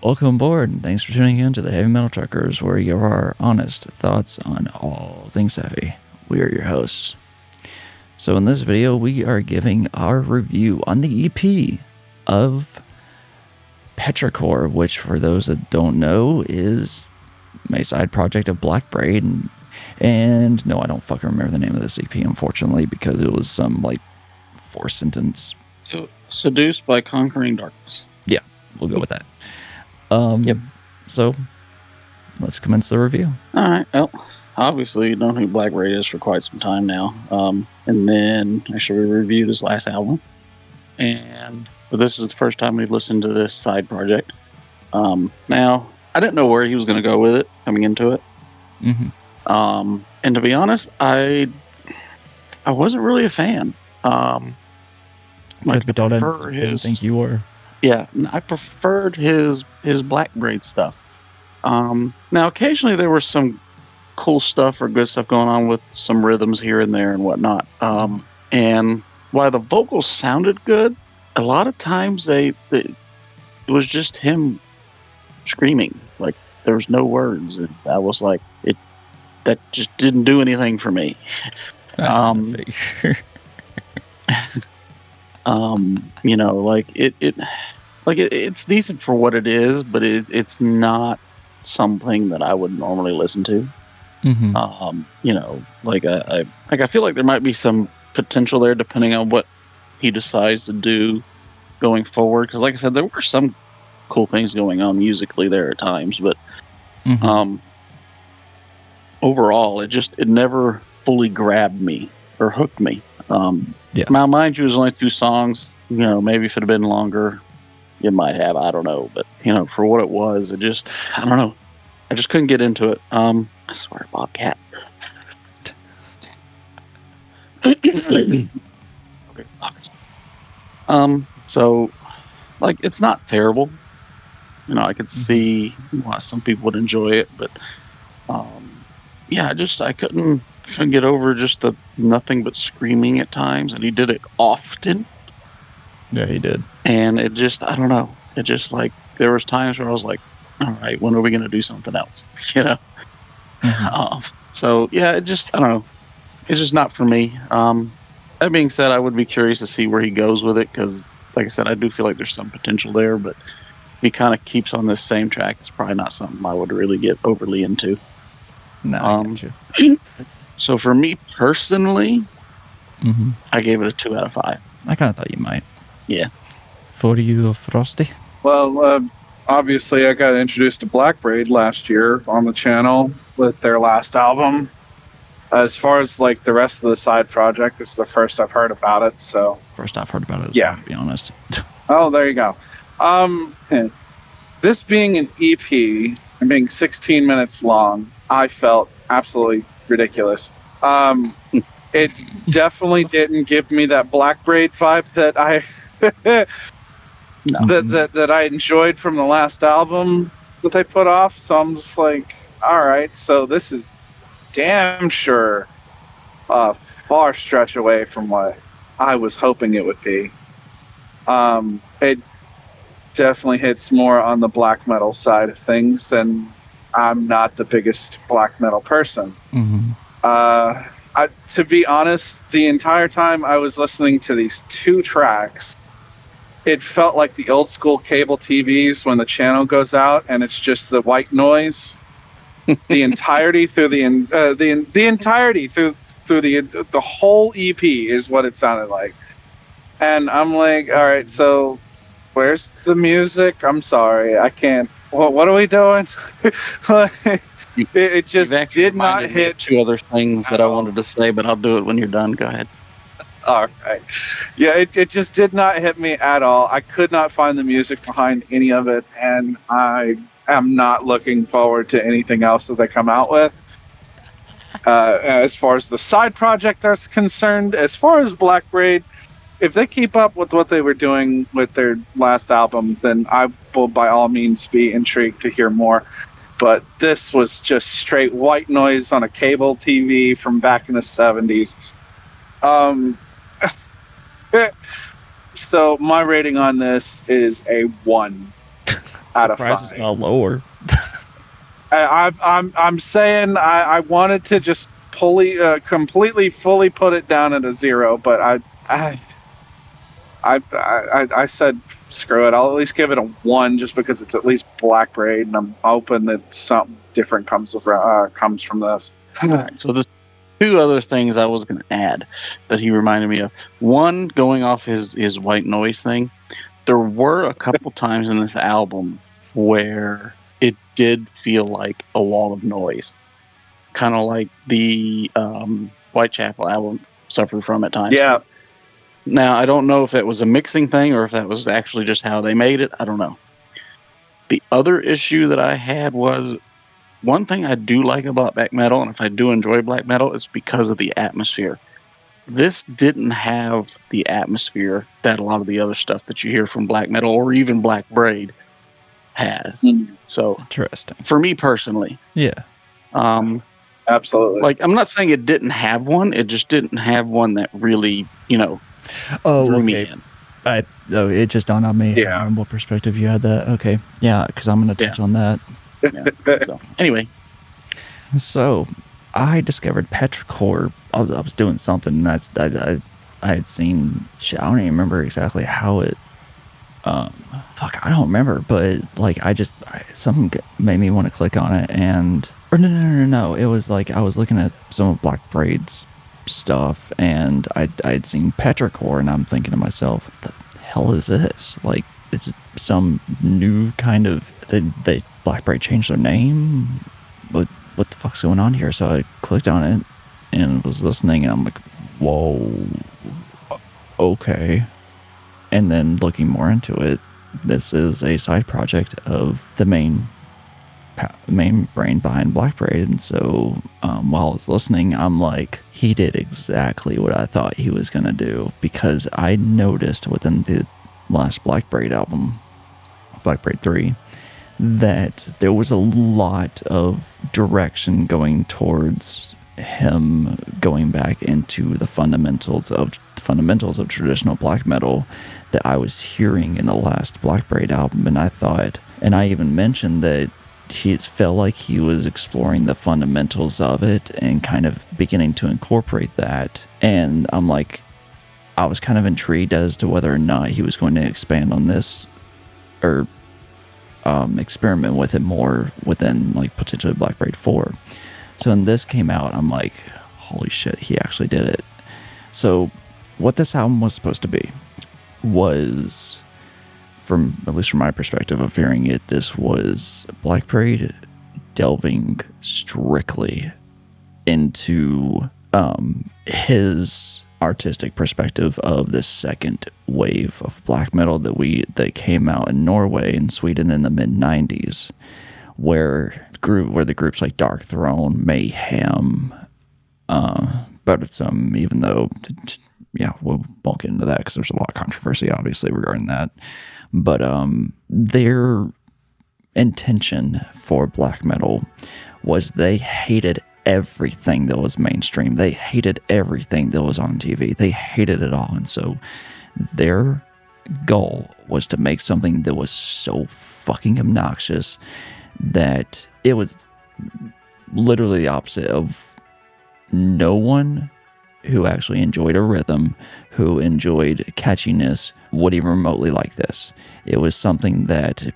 Welcome aboard, and thanks for tuning in to the Heavy Metal Truckers, where you are our honest thoughts on all things heavy. We are your hosts. So in this video, we are giving our review on the EP of Petrichor, which for those that don't know is a side project of Black Braid. And no, I don't fucking remember the name of this EP, unfortunately, because it was some like 4-sentence. So, Seduced by Conquering Darkness. Yeah, we'll go with that. Yep. So let's commence the review. All right. Well, obviously, you know who Black Braid is for quite some time now. And then actually, we reviewed his last album, but this is the first time we've listened to this side project. Now, I didn't know where he was going to go with it coming into it. Mm-hmm. And to be honest, I wasn't really a fan. But I didn't think you were. Yeah, I preferred his Black Braid stuff. Now, occasionally there was some cool stuff or good stuff going on with some rhythms here and there and whatnot. And while the vocals sounded good, a lot of times it was just him screaming. Like, there was no words. And I was like, that just didn't do anything for me. You know, like it's decent for what it is, but it's not something that I would normally listen to. Mm-hmm. You know, I feel like there might be some potential there depending on what he decides to do going forward. Because, like I said, there were some cool things going on musically there at times, but overall, it never fully grabbed me or hooked me. Now, mind you, it was only 2 songs. You know, maybe if it had been longer, it might have. I don't know. But, you know, for what it was, I don't know. I just couldn't get into it. I swear, Bobcat. Okay. So, like, it's not terrible. You know, I could see why some people would enjoy it, but, yeah, I couldn't get over just the nothing but screaming at times, and he did it often. Yeah, he did. And it just, I don't know. It just, like, there was times where I was like, all right, when are we going to do something else? You know? So, yeah, I don't know. It's just not for me. That being said, I would be curious to see where he goes with it, because, like I said, I do feel like there's some potential there, but if he kind of keeps on this same track, it's probably not something I would really get overly into. No, I got you. So for me personally, I gave it a 2 out of 5. I kind of thought you might. Yeah. For you, Frosty? Well, obviously I got introduced to Black Braid last year on the channel with their last album. As far as like the rest of the side project, this is the first I've heard about it. So first I've heard about it, yeah, to be honest. Oh, there you go. This being an EP and being 16 minutes long, I felt absolutely ridiculous. It definitely didn't give me that Black Braid vibe that I that I enjoyed from the last album that they put off. So I'm just like, all right, so this is damn sure a far stretch away from what I was hoping it would be. It definitely hits more on the black metal side of things, and I'm not the biggest black metal person. To be honest, the entire time I was listening to these 2 tracks, it felt like the old school cable TVs when the channel goes out and it's just the white noise. The entirety through the entirety through the whole EP is what it sounded like. And I'm like, all right, so where's the music? I'm sorry, I can't. What are we doing? It just did not hit. 2 other things that I wanted to say, but I'll do it when you're done. Go ahead. All right. Yeah, it just did not hit me at all. I could not find the music behind any of it, and I am not looking forward to anything else that they come out with. As far as the side project is concerned, as far as Black Braid, if they keep up with what they were doing with their last album, then I will by all means be intrigued to hear more. But this was just straight white noise on a cable TV from back in the 70s. So my rating on this is a 1. out of Surprised 5. it's not lower. I'm saying I wanted to just completely fully put it down at a 0, but I said screw it. I'll at least give it a 1 just because it's at least Black Braid, and I'm hoping that something different comes from this. All right, so there's 2 other things I was going to add that he reminded me of. One, going off his white noise thing, there were a couple times in this album where it did feel like a wall of noise, kind of like the Whitechapel album suffered from at times. Yeah. Now, I don't know if it was a mixing thing or if that was actually just how they made it. I don't know. The other issue that I had was, one thing I do like about black metal, and if I do enjoy black metal, it's because of the atmosphere. This didn't have the atmosphere that a lot of the other stuff that you hear from black metal or even Black Braid has. So, Interesting. for me personally, Yeah. Absolutely. Like, I'm not saying it didn't have one. It just didn't have one that really, drew me in. It just dawned on me. Yeah. On what perspective you had that. Okay. Yeah, because I'm going to touch on that. Yeah. So, anyway. So, I discovered Petrichor. I was doing something, and I had seen shit. I don't even remember exactly how it. I don't remember, but like something made me want to click on it, no. It was like I was looking at some of Black Braid's stuff, and I'd seen Petrichor, and I'm thinking to myself, what the hell is this? Like, is it some new kind of? They Black Braid changed their name? What the fuck's going on here? So I clicked on it and was listening, and I'm like, whoa, okay. And then looking more into it, this is a side project of the main brain behind Black Braid. And so while I was listening, I'm like, he did exactly what I thought he was going to do, because I noticed within the last Black Braid album, Black Braid 3, that there was a lot of direction going towards him going back into the fundamentals of traditional black metal that I was hearing in the last Black Braid album. And I even mentioned that he felt like he was exploring the fundamentals of it and kind of beginning to incorporate that. And I'm like, I was kind of intrigued as to whether or not he was going to expand on this or experiment with it more within, like, potentially Black Braid 4. So when this came out, I'm like, holy shit, he actually did it. So what this album was supposed to be was, at least from my perspective of hearing it, this was Black Braid delving strictly into his artistic perspective of the second wave of black metal that came out in Norway and Sweden in the mid-90s, where the groups like Dark Throne, Mayhem, Burdensome, even though, yeah, we won't get into that because there's a lot of controversy obviously regarding that, but their intention for black metal was they hated everything that was mainstream. They hated everything that was on TV. They hated it all. And so their goal was to make something that was so fucking obnoxious that it was literally the opposite of no one who actually enjoyed a rhythm, who enjoyed catchiness, would even remotely like this. It was something that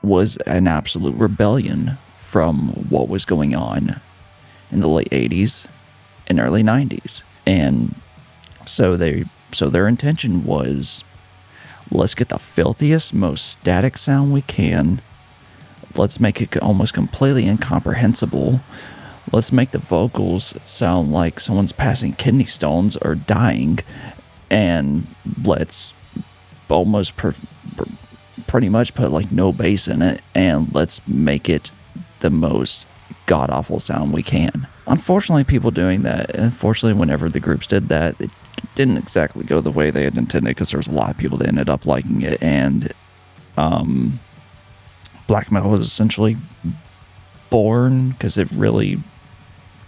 was an absolute rebellion from what was going on in the late 80s and early 90s. And so their intention was, let's get the filthiest, most static sound we can. Let's make it almost completely incomprehensible. Let's make the vocals sound like someone's passing kidney stones or dying. And let's almost pretty much put like no bass in it. And let's make it the most god-awful sound we can. Unfortunately, people doing that, whenever the groups did that, it didn't exactly go the way they had intended, because there was a lot of people that ended up liking it, and black metal was essentially born because it really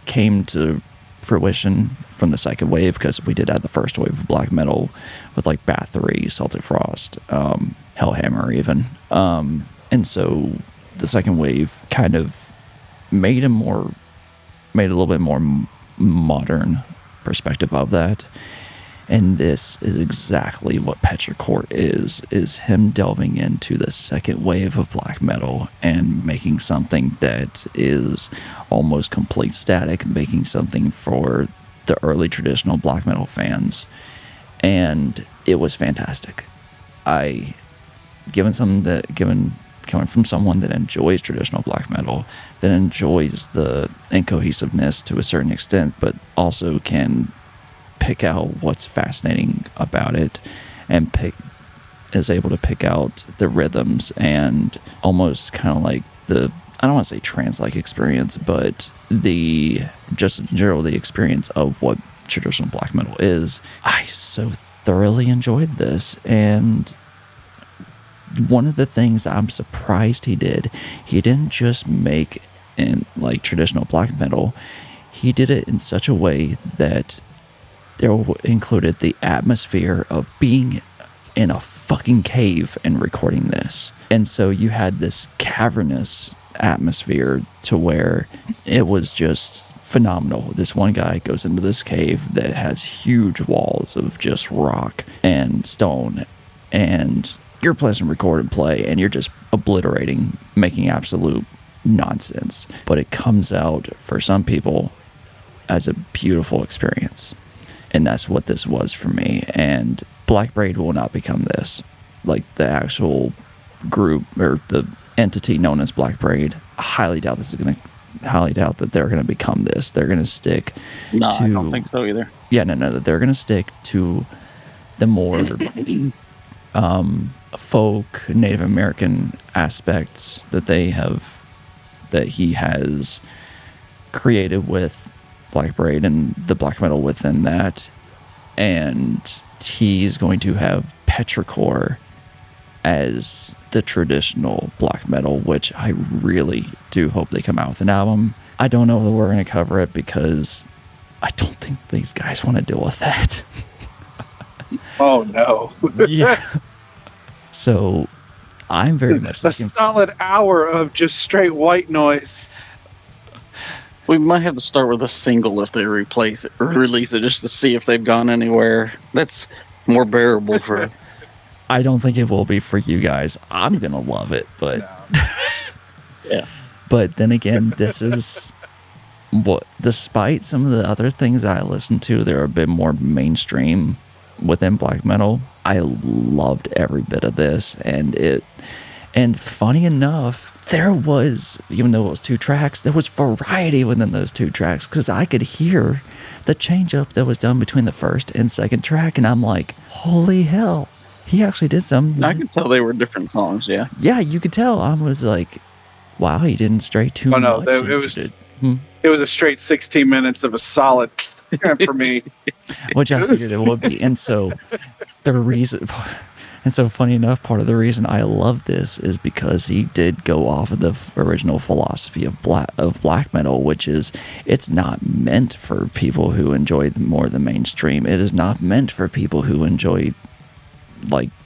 came to fruition from the second wave, because we did have the first wave of black metal with like Bath 3, Celtic Frost, Hellhammer even. And so the second wave kind of made a little bit more modern perspective of that. And this is exactly what Petrichor is him delving into the second wave of black metal and making something that is almost complete static, making something for the early traditional black metal fans. And it was fantastic. Coming from someone that enjoys traditional black metal, that enjoys the incohesiveness to a certain extent, but also can pick out what's fascinating about it, and is able to pick out the rhythms and almost kind of like I don't want to say trance-like experience, but the experience of what traditional black metal is. I so thoroughly enjoyed this, and one of the things I'm surprised he didn't just make in like traditional black metal, he did it in such a way that there included the atmosphere of being in a fucking cave and recording this. And so you had this cavernous atmosphere to where it was just phenomenal. This one guy goes into this cave that has huge walls of just rock and stone, and you're pressing record and play, and you're just obliterating, making absolute nonsense. But it comes out for some people as a beautiful experience. And that's what this was for me. And Black Braid will not become this. Like the actual group or the entity known as Black Braid, I highly doubt that they're gonna become this. They're gonna stick to, I don't think so either. Yeah, no, that they're gonna stick to the more folk Native American aspects that he has created with Black Braid and the black metal within that. And he's going to have Petrichor as the traditional black metal, which I really do hope they come out with an album. I don't know that we're going to cover it because I don't think these guys want to deal with that. Oh no. Yeah. So I'm very much a solid hour of just straight white noise. We might have to start with a single if they release it, just to see if they've gone anywhere. That's more bearable for. I don't think it will be for you guys. I'm gonna love it, but No. Yeah. But then again, this is what, despite some of the other things I listen to, they're a bit more mainstream within black metal. I loved every bit of this, and funny enough, there was, even though it was 2 tracks, there was variety within those 2 tracks, because I could hear the change up that was done between the first and second track, and I'm like, holy hell, he actually did something. I could tell they were different songs, yeah. Yeah, you could tell. I was like, wow, he didn't stray too much. It was a straight 16 minutes of a solid for me. Which I figured it would be. And so funny enough, part of the reason I love this is because he did go off of the original philosophy of black metal, which is it's not meant for people who enjoy more the mainstream. It is not meant for people who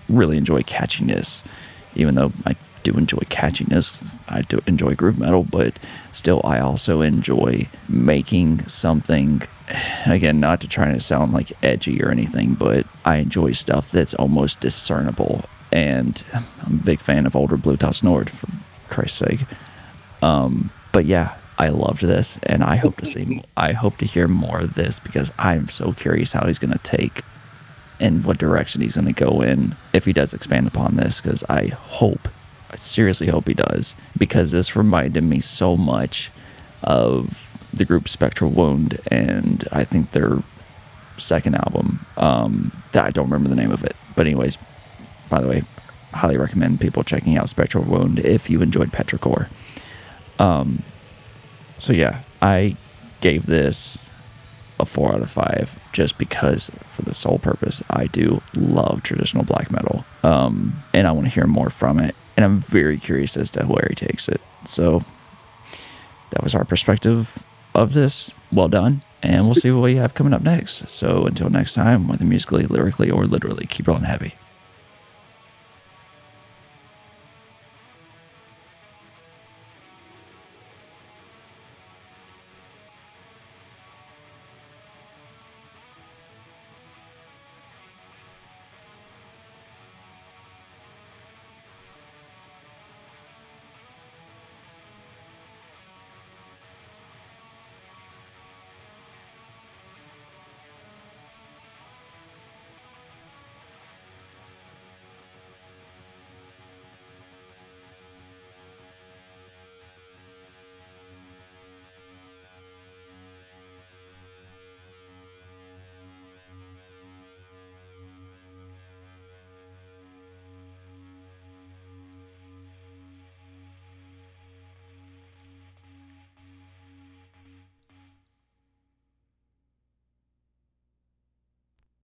really enjoy catchiness, even though I do enjoy catchiness. I do enjoy groove metal, but still I also enjoy making something, again, not to try to sound like edgy or anything, but I enjoy stuff that's almost discernible. And I'm a big fan of older Bluetooth Nord, for Christ's sake. But yeah, I loved this, and I hope to hear more of this, because I'm so curious how he's going to take and what direction he's going to go in if he does expand upon this, because I seriously hope he does, because this reminded me so much of the group Spectral Wound, and I think their second album, that I don't remember the name of it, but anyways, by the way, highly recommend people checking out Spectral Wound if you enjoyed Petrichor. So yeah, I gave this a 4 out of 5, just because, for the sole purpose, I do love traditional black metal, and I want to hear more from it, and I'm very curious as to where he takes it. So that was our perspective of this. Well done. and we'll see what we have coming up next. So until next time, whether musically, lyrically, or literally, keep rolling heavy.